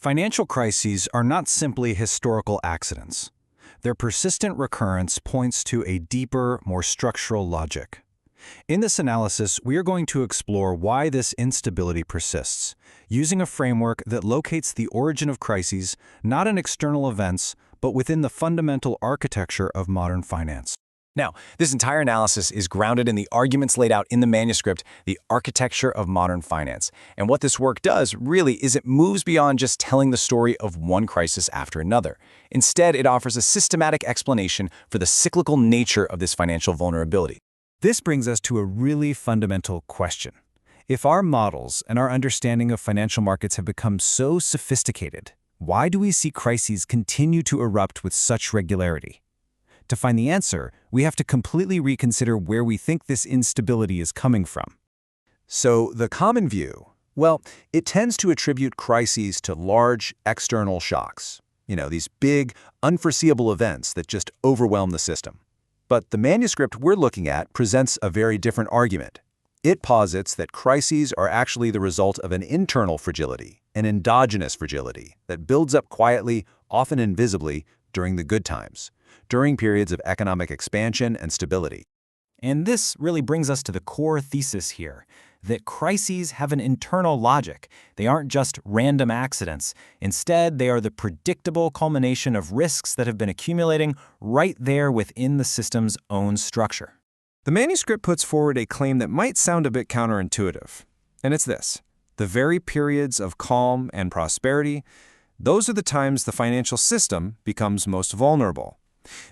Financial crises are not simply historical accidents. Their persistent recurrence points to a deeper, more structural logic. In this analysis, we are going to explore why this instability persists, using a framework that locates the origin of crises not in external events, but within the fundamental architecture of modern finance. Now, this entire analysis is grounded in the arguments laid out in the manuscript, The Architecture of Modern Finance. And what this work does, really, is it moves beyond just telling the story of one crisis after another. Instead, it offers a systematic explanation for the cyclical nature of this financial vulnerability. This brings us to a really fundamental question. If our models and our understanding of financial markets have become so sophisticated, why do we see crises continue to erupt with such regularity? To find the answer, we have to completely reconsider where we think this instability is coming from. So the common view, well, it tends to attribute crises to large external shocks. These big, unforeseeable events that just overwhelm the system. But the manuscript we're looking at presents a very different argument. It posits that crises are actually the result of an internal fragility, an endogenous fragility that builds up quietly, often invisibly, during the good times, during periods of economic expansion and stability. And this really brings us to the core thesis here, that crises have an internal logic. They aren't just random accidents. Instead, they are the predictable culmination of risks that have been accumulating right there within the system's own structure. The manuscript puts forward a claim that might sound a bit counterintuitive, and it's this. The very periods of calm and prosperity, those are the times the financial system becomes most vulnerable.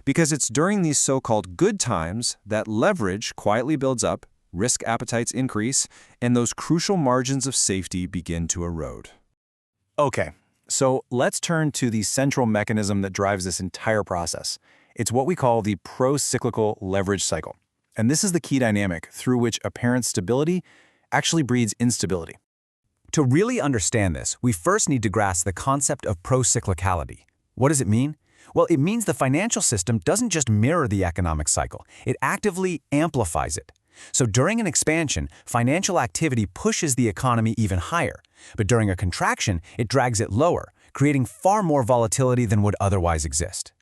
Because it's during these so-called good times that leverage quietly builds up, risk appetites increase, and those crucial margins of safety begin to erode. Okay, so let's turn to the central mechanism that drives this entire process. It's what we call the pro-cyclical leverage cycle. And this is the key dynamic through which apparent stability actually breeds instability. To really understand this, we first need to grasp the concept of pro-cyclicality. What does it mean? Well, it means the financial system doesn't just mirror the economic cycle, it actively amplifies it. So during an expansion, financial activity pushes the economy even higher, but during a contraction, it drags it lower, creating far more volatility than would otherwise exist.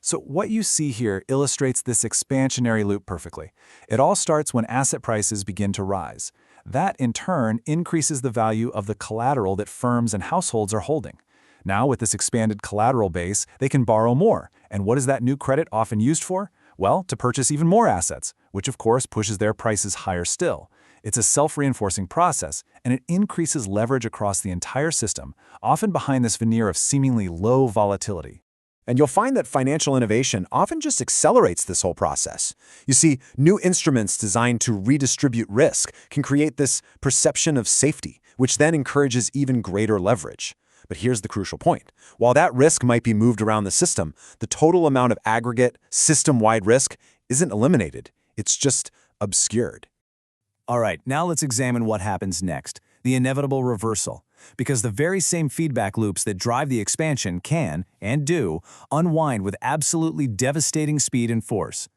So what you see here illustrates this expansionary loop perfectly. It all starts when asset prices begin to rise. That, in turn, increases the value of the collateral that firms and households are holding. Now, with this expanded collateral base, they can borrow more. And what is that new credit often used for? Well, to purchase even more assets, which of course pushes their prices higher still. It's a self-reinforcing process, and it increases leverage across the entire system, often behind this veneer of seemingly low volatility. And you'll find that financial innovation often just accelerates this whole process. You see, new instruments designed to redistribute risk can create this perception of safety, which then encourages even greater leverage. But here's the crucial point. While that risk might be moved around the system, the total amount of aggregate, system-wide risk isn't eliminated. It's just obscured. All right, now let's examine what happens next, the inevitable reversal. Because the very same feedback loops that drive the expansion can, and do, unwind with absolutely devastating speed and force.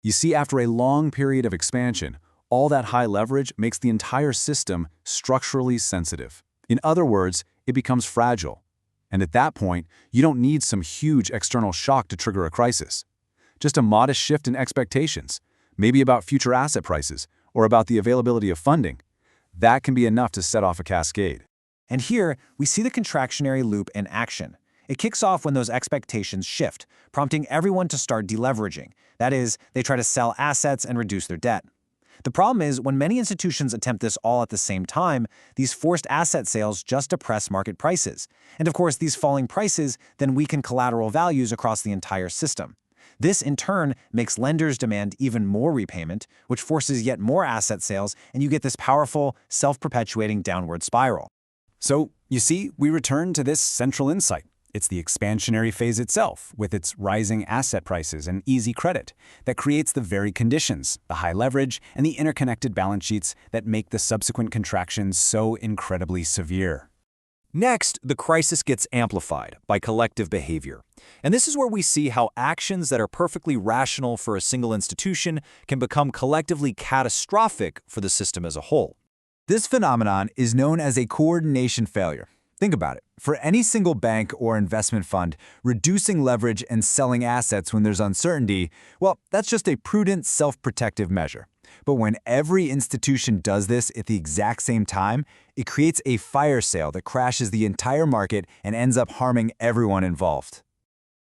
You see, after a long period of expansion, all that high leverage makes the entire system structurally sensitive. In other words, it becomes fragile. And at that point, you don't need some huge external shock to trigger a crisis. Just a modest shift in expectations, maybe about future asset prices or about the availability of funding. That can be enough to set off a cascade. And here, we see the contractionary loop in action. It kicks off when those expectations shift, prompting everyone to start deleveraging. That is, they try to sell assets and reduce their debt. The problem is, when many institutions attempt this all at the same time, these forced asset sales just depress market prices. And of course, these falling prices then weaken collateral values across the entire system. This, in turn, makes lenders demand even more repayment, which forces yet more asset sales, and you get this powerful, self-perpetuating downward spiral. So, you see, we return to this central insight. It's the expansionary phase itself, with its rising asset prices and easy credit, that creates the very conditions, the high leverage, and the interconnected balance sheets that make the subsequent contractions so incredibly severe. Next, the crisis gets amplified by collective behavior. And this is where we see how actions that are perfectly rational for a single institution can become collectively catastrophic for the system as a whole. This phenomenon is known as a coordination failure. Think about it. For any single bank or investment fund, reducing leverage and selling assets when there's uncertainty, well, that's just a prudent, self-protective measure. But when every institution does this at the exact same time, it creates a fire sale that crashes the entire market and ends up harming everyone involved.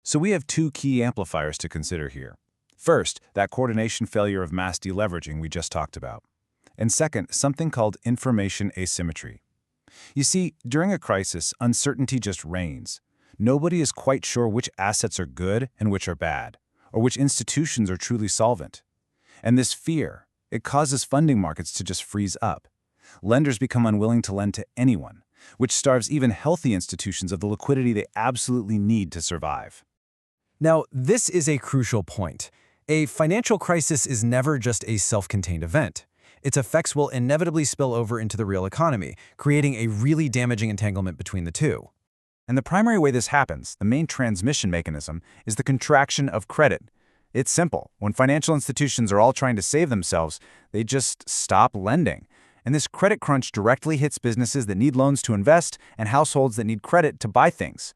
So we have two key amplifiers to consider here. First, that coordination failure of mass deleveraging we just talked about. And second, something called information asymmetry. You see, during a crisis, uncertainty just reigns. Nobody is quite sure which assets are good and which are bad, or which institutions are truly solvent. And this fear, it causes funding markets to just freeze up. Lenders become unwilling to lend to anyone, which starves even healthy institutions of the liquidity they absolutely need to survive. Now, this is a crucial point. A financial crisis is never just a self-contained event. Its effects will inevitably spill over into the real economy, creating a really damaging entanglement between the two. And the primary way this happens, the main transmission mechanism, is the contraction of credit. It's simple. When financial institutions are all trying to save themselves, they just stop lending. And this credit crunch directly hits businesses that need loans to invest and households that need credit to buy things.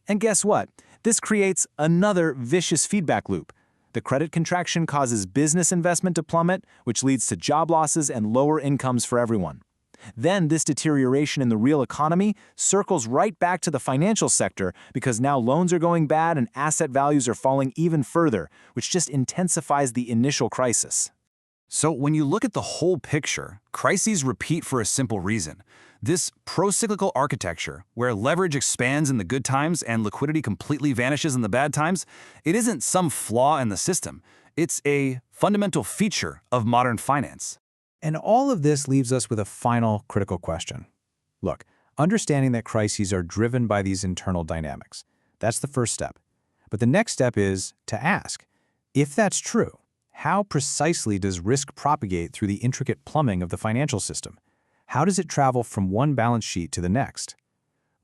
And guess what? This creates another vicious feedback loop. The credit contraction causes business investment to plummet, which leads to job losses and lower incomes for everyone. Then this deterioration in the real economy circles right back to the financial sector because now loans are going bad and asset values are falling even further, which just intensifies the initial crisis. So when you look at the whole picture, crises repeat for a simple reason. This pro-cyclical architecture, where leverage expands in the good times and liquidity completely vanishes in the bad times, it isn't some flaw in the system. It's a fundamental feature of modern finance. And all of this leaves us with a final critical question. Look, understanding that crises are driven by these internal dynamics, that's the first step. But the next step is to ask, if that's true, how precisely does risk propagate through the intricate plumbing of the financial system? How does it travel from one balance sheet to the next?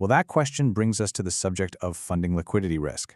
Well, that question brings us to the subject of funding liquidity risk.